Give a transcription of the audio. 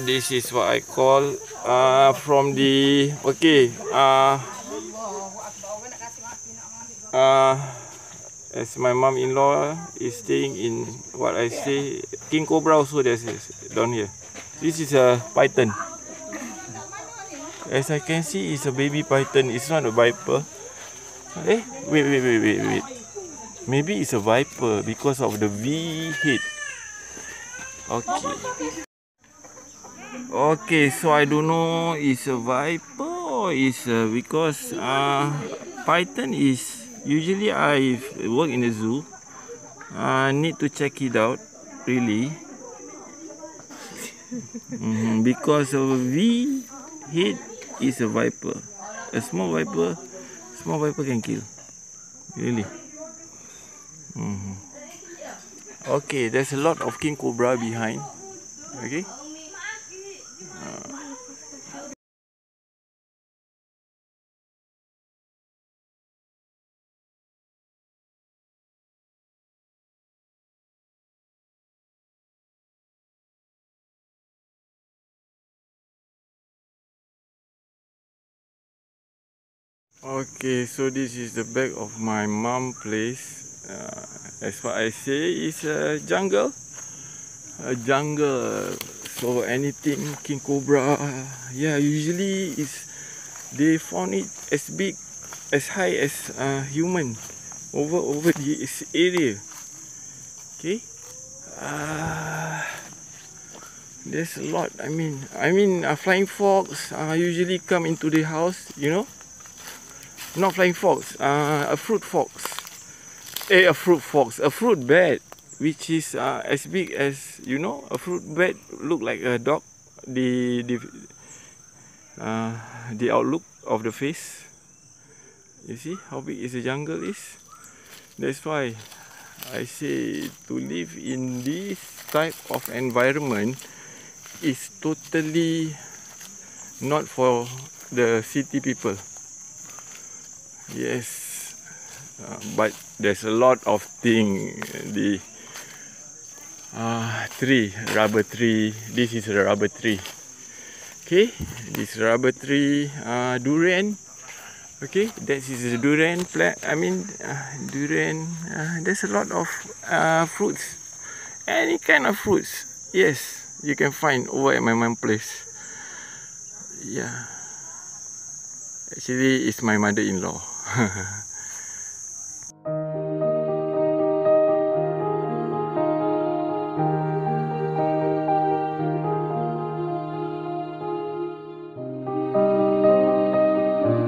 this is what I call from the as my mom-in-law is staying in what I say, King Cobra also there's down here. This is a python. As I can see, it's a baby python. It's not a viper. Wait. Maybe it's a viper because of the V head. Okay, so I don't know it's a viper or it's because python is usually I work in the zoo. I need to check it out really. Because of V head is a viper. A small viper can kill. Really. Okay, there's a lot of King Cobra behind. Okay. Okay, so this is the back of my mom place. As what I say, it's a jungle. So anything King Cobra, yeah, usually they found it as big, as high as human over this area. Okay, there's a lot. I mean, flying fox usually come into the house, you know. Not flying fox, a fruit bat, which is as big as, you know, a fruit bat look like a dog. The outlook of the face. You see how big is the jungle is? That's why I say to live in this type of environment is totally not for the city people. Yes, but there's a lot of things. The rubber tree. This is a rubber tree. Okay, this rubber tree, durian. Okay, that is a durian plant. Durian. There's a lot of fruits. Any kind of fruits. Yes, you can find over at my mom's place. Yeah. Actually, it's my mother-in-law.